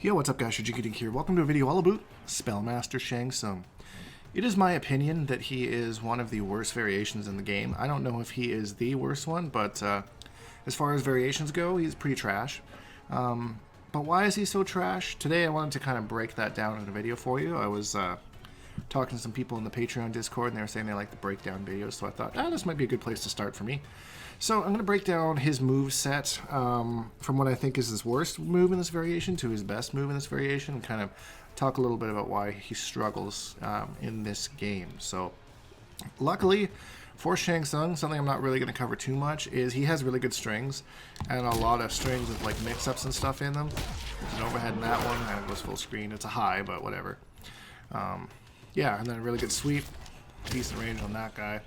Yo, what's up guys, Shujinkydink here. Welcome to a video all about Spellmaster Shang Tsung. It is my opinion that he is one of the worst variations in the game. I don't know if he is the worst one, but as far as variations go, he's pretty trash. But why is he so trash? Today I wanted to kind of break that down in a video for you. I was talking to some people in the Patreon Discord and they were saying they like the breakdown videos, so I thought, this might be a good place to start for me. So I'm going to break down his move set from what I think is his worst move in this variation to his best move in this variation, and kind of talk a little bit about why he struggles in this game. So luckily for Shang Tsung, something I'm not really going to cover too much is he has really good strings, and a lot of strings with like mix-ups and stuff in them. There's an overhead in that one, and it goes full screen. It's a high, but whatever. Yeah, and then a really good sweep, decent range on that guy.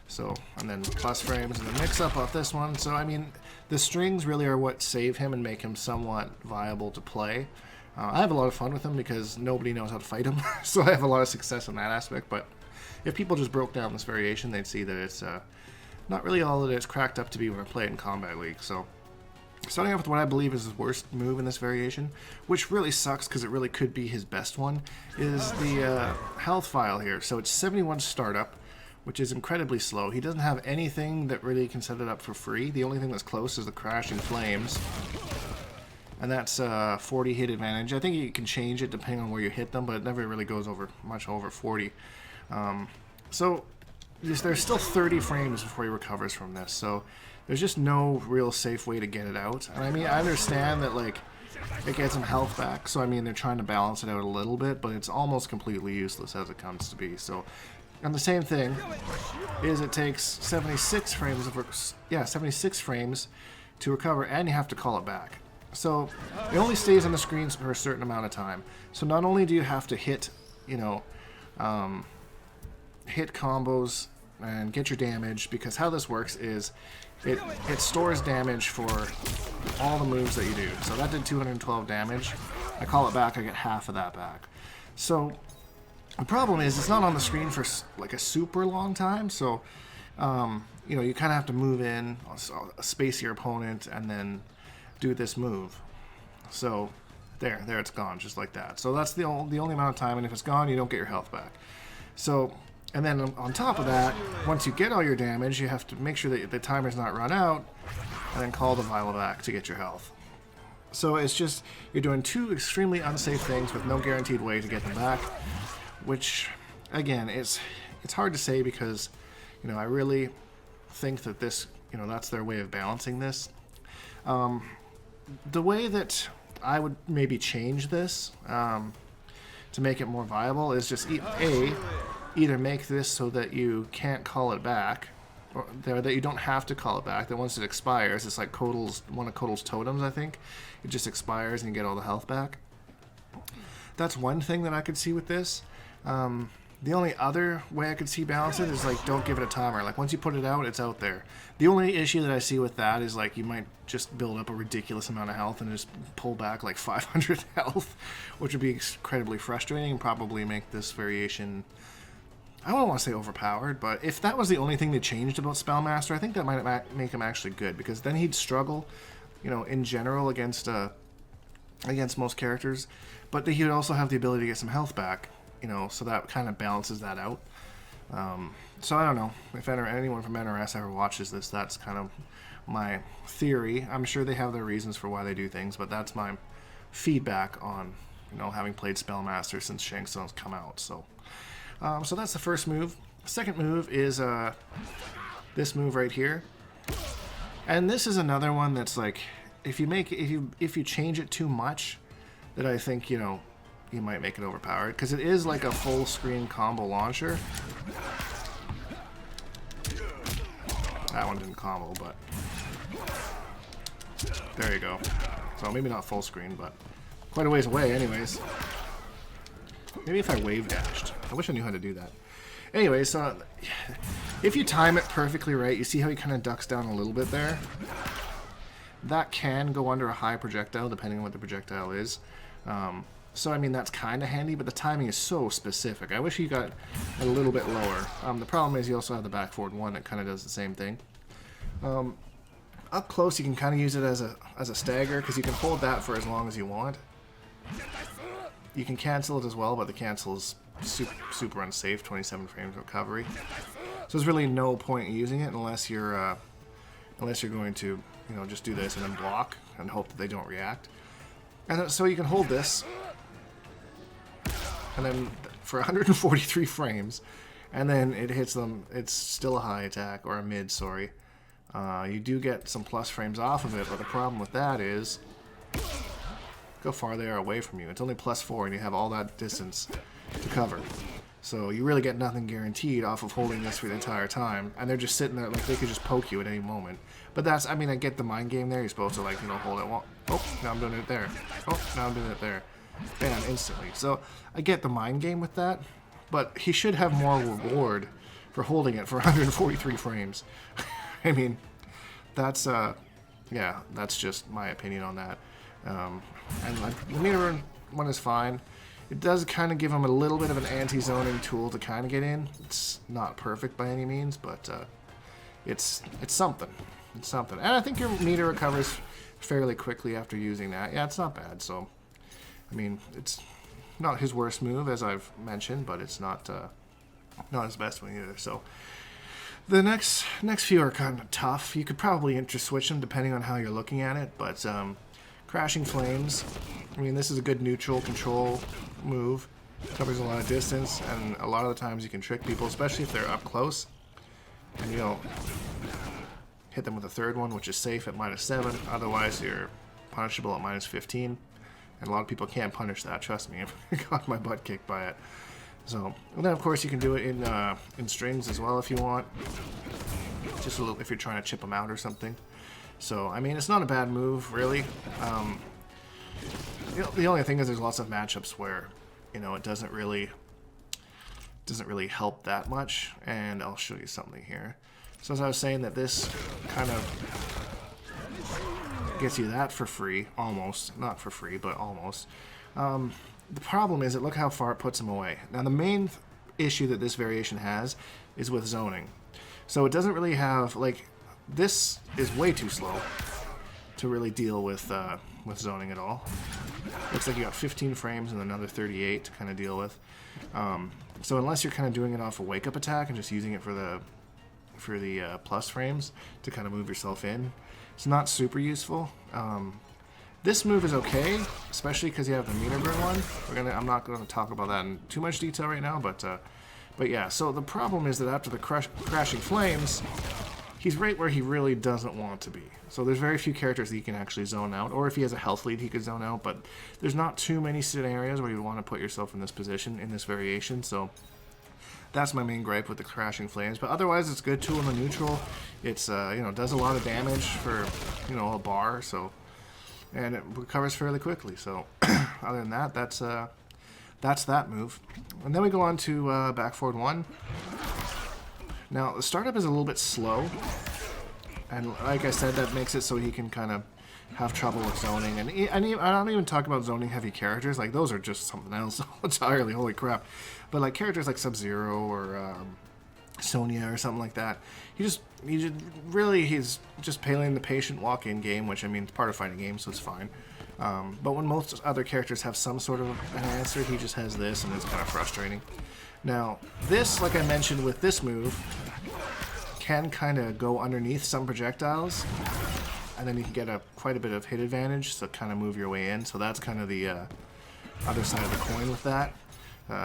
So, and then plus frames and the mix-up off this one. So, I mean, the strings really are what save him and make him somewhat viable to play. I have a lot of fun with him because nobody knows how to fight him, so I have a lot of success in that aspect. But if people just broke down this variation, they'd see that it's not really all that it's cracked up to be when I play it in Combat League. So, starting off with what I believe is his worst move in this variation, which really sucks because it really could be his best one, is the health file here. So it's 71 startup, which is incredibly slow. He doesn't have anything that really can set it up for free. The only thing that's close is the crashing flames, and that's 40 hit advantage. I think you can change it depending on where you hit them, but it never really goes over much over 40. So there's still 30 frames before he recovers from this, so there's just no real safe way to get it out. And I mean, I understand that like it gets him health back, so I mean they're trying to balance it out a little bit, but it's almost completely useless as it comes to be. So, and the same thing is it takes 76 frames to recover, and you have to call it back. So it only stays on the screens for a certain amount of time. So not only do you have to hit, hit combos and get your damage, because how this works is it stores damage for all the moves that you do. So that did 212 damage. I call it back, I get half of that back. So the problem is it's not on the screen for like a super long time, so you kind of have to move in, space your opponent, and then do this move. So there it's gone, just like that. So that's the only amount of time, and if it's gone, you don't get your health back. So, and then on top of that, once you get all your damage, you have to make sure that the timer's not run out, and then call the vial back to get your health. So it's just, you're doing two extremely unsafe things with no guaranteed way to get them back, which, again, it's hard to say because, I really think that this, that's their way of balancing this. The way that I would maybe change this to make it more viable is just either make this so that you can't call it back, or that you don't have to call it back, that once it expires, it's like one of Kotal's totems, I think. It just expires and you get all the health back. That's one thing that I could see with this. The only other way I could see balance it is like don't give it a timer. Like once you put it out, it's out there. The only issue that I see with that is like you might just build up a ridiculous amount of health and just pull back like 500 health, which would be incredibly frustrating and probably make this variation, I don't want to say overpowered, but if that was the only thing they changed about Spellmaster, I think that might make him actually good, because then he'd struggle, in general against most characters, but he would also have the ability to get some health back, so that kind of balances that out. So I don't know if anyone from NRS ever watches this. That's kind of my theory. I'm sure they have their reasons for why they do things, but that's my feedback on, having played Spellmaster since Shang Tsung's come out. So that's the first move. Second move is this move right here, and this is another one that's like if you change it too much, that I think you might make it overpowered, because it is like a full screen combo launcher. That one didn't combo, but there you go. So maybe not full screen, but quite a ways away anyways. Maybe if I wave dashed. I wish I knew how to do that. Anyway, so if you time it perfectly right, you see how he kind of ducks down a little bit there? That can go under a high projectile, depending on what the projectile is. So, I mean, that's kind of handy, but the timing is so specific. I wish he got a little bit lower. The problem is you also have the back forward one that kind of does the same thing. Up close, you can kind of use it as a stagger, because you can hold that for as long as you want. you can cancel it as well, but the cancel is super unsafe, 27 frames recovery. So there's really no point in using it unless you're going to, you know, just do this and then block and hope that they don't react. And so you can hold this, and then for 143 frames, and then it hits them. It's still a high attack, or a mid, sorry. You do get some plus frames off of it, but the problem with that is, look how far they are away from you. It's only +4, and you have all that distance to cover. So you really get nothing guaranteed off of holding this for the entire time, and they're just sitting there like they could just poke you at any moment. But that's, I mean, I get the mind game there. You're supposed to, like, you know, hold it. Oh, now I'm doing it there. Oh, now I'm doing it there. Bam, instantly. So I get the mind game with that, but he should have more reward for holding it for 143 frames. I mean, that's yeah, that's just my opinion on that. And like, the meter one is fine. It does kind of give him a little bit of an anti-zoning tool to kind of get in. It's not perfect by any means, but it's something. It's something. And I think your meter recovers fairly quickly after using that. Yeah, it's not bad. So, I mean, it's not his worst move, as I've mentioned, but it's not his best one either. So, the next few are kind of tough. You could probably inter-switch them depending on how you're looking at it, but Crashing Flames, I mean, this is a good neutral control move. Covers a lot of distance, and a lot of the times you can trick people, especially if they're up close. And you don't hit them with a third one, which is safe at -7. Otherwise, you're punishable at -15. And a lot of people can't punish that, trust me. I've got my butt kicked by it. So, and then of course you can do it in strings as well if you want. Just a little, if you're trying to chip them out or something. So, I mean, it's not a bad move, really. The only thing is there's lots of matchups where, you know, it doesn't really help that much. And I'll show you something here. So as I was saying, that this kind of gets you that for free, almost. Not for free, but almost. The problem is that look how far it puts him away. Now, the main issue that this variation has is with zoning. So it doesn't really have, like, this is way too slow to really deal with zoning at all. Looks like you got 15 frames and another 38 to kind of deal with. So unless you're kind of doing it off a wake-up attack and just using it for the plus frames to kind of move yourself in, it's not super useful. This move is okay, especially because you have the meter burn one. I'm not going to talk about that in too much detail right now, but yeah. So the problem is that after the Crashing Flames, he's right where he really doesn't want to be. So there's very few characters that he can actually zone out, or if he has a health lead, he could zone out. But there's not too many scenarios where you want to put yourself in this position in this variation. So that's my main gripe with the Crashing Flames. But otherwise, it's a good tool in the neutral. It's you know, does a lot of damage for, you know, a bar. So. And it recovers fairly quickly. So, other than that, that's that move. And then we go on to back forward 1. Now, the startup is a little bit slow. And like I said, that makes it so he can kind of have trouble with zoning. And I don't even talk about zoning heavy characters. Like, those are just something else entirely. Holy crap. But like characters like Sub-Zero or Sonya or something like that. He's just playing the patient walk-in game, which, I mean, it's part of fighting games, so it's fine. But when most other characters have some sort of an answer, he just has this, and it's kind of frustrating. Now, this, like I mentioned with this move, can kind of go underneath some projectiles, and then you can get quite a bit of hit advantage, so kind of move your way in. So that's kind of the other side of the coin with that.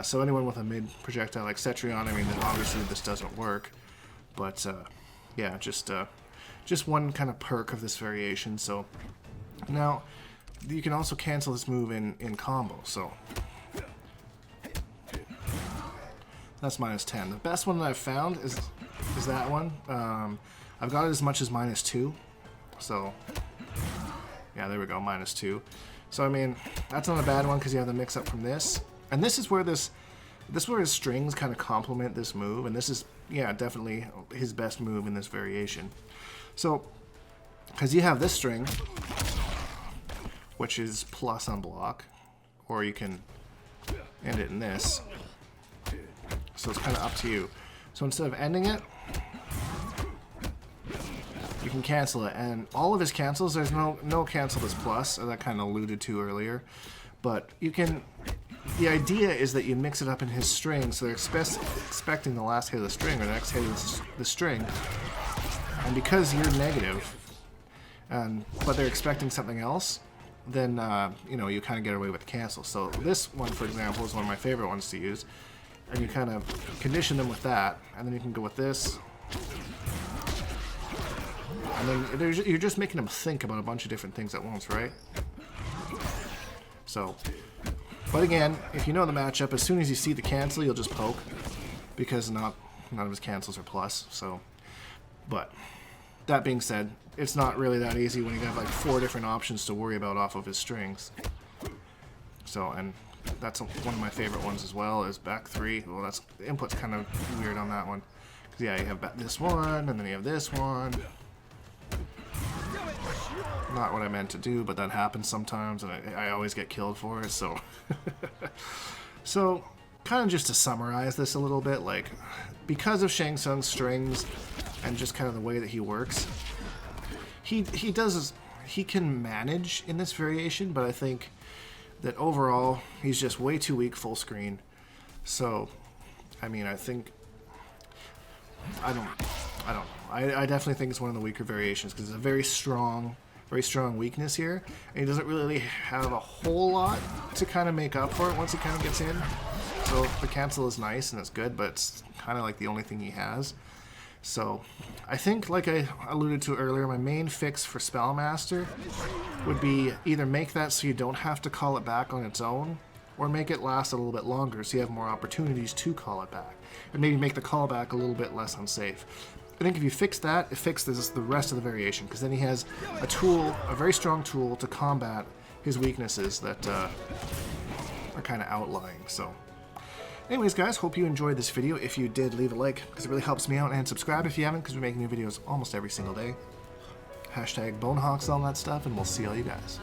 So anyone with a mid projectile like Cetrion, I mean, then obviously this doesn't work. But yeah, just one kind of perk of this variation. So now you can also cancel this move in combo. So that's -10. The best one that I've found is that one. I've got it as much as -2. So yeah, there we go, -2. So I mean, that's not a bad one because you have the mix up from this. And this is where this is where his strings kind of complement this move, and this is, yeah, definitely his best move in this variation. So, because you have this string, which is plus on block, or you can end it in this. So it's kind of up to you. So instead of ending it, you can cancel it, and all of his cancels, there's no cancel this plus, as I kind of alluded to earlier, but you can the idea is that you mix it up in his string, so they're expecting the last hit of the string or the next hit of the string. And because you're negative, but they're expecting something else, then you know, you kind of get away with the cancel. So this one, for example, is one of my favorite ones to use, and you kind of condition them with that, and then you can go with this, and then you're just making them think about a bunch of different things at once, right? So, but again, if you know the matchup, as soon as you see the cancel, you'll just poke, because none of his cancels are plus. So, but that being said, it's not really that easy when you have like 4 different options to worry about off of his strings. So, and that's one of my favorite ones as well, is back 3. Well, that's, the input's kind of weird on that one. Because yeah, you have this one, and then you have this one. Not what I meant to do, but that happens sometimes, and I always get killed for it, so... So, kind of just to summarize this a little bit, like, because of Shang Tsung's strings, and just kind of the way that he works, he can manage in this variation, but I think that overall he's just way too weak full screen. So, I mean, I definitely think it's one of the weaker variations because it's a very strong weakness here, and he doesn't really have a whole lot to kind of make up for it once he kind of gets in. So the cancel is nice and it's good, but it's kind of like the only thing he has. So I think, like I alluded to earlier, my main fix for Spellmaster would be either make that so you don't have to call it back on its own, or make it last a little bit longer so you have more opportunities to call it back. And maybe make the callback a little bit less unsafe. I think if you fix that, it fixes the rest of the variation, because then he has a tool, a very strong tool to combat his weaknesses that are kind of outlying. So anyways, guys, hope you enjoyed this video. If you did, leave a like, because it really helps me out, and subscribe if you haven't, because we make new videos almost every single day. Hashtag Bonehawks, all that stuff, and we'll see all you guys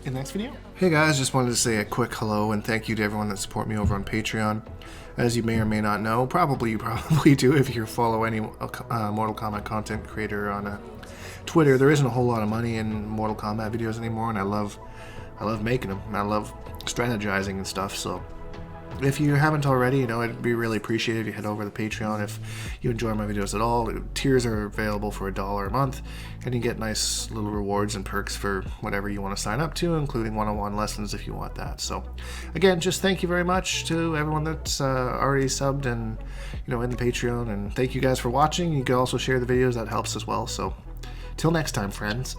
in the next video. Hey guys, just wanted to say a quick hello and thank you to everyone that support me over on Patreon. As you may or may not know, you probably do if you follow any Mortal Kombat content creator on Twitter. There isn't a whole lot of money in Mortal Kombat videos anymore, and I love making them. And I love strategizing and stuff. So if you haven't already, you know, it'd be really appreciated if you head over to Patreon if you enjoy my videos at all. Tiers are available for $1 a month, and you get nice little rewards and perks for whatever you want to sign up to, including one-on-one lessons if you want that. So again, just thank you very much to everyone that's already subbed and, you know, in the Patreon, and thank you guys for watching. You can also share the videos, that helps as well. So till next time, friends.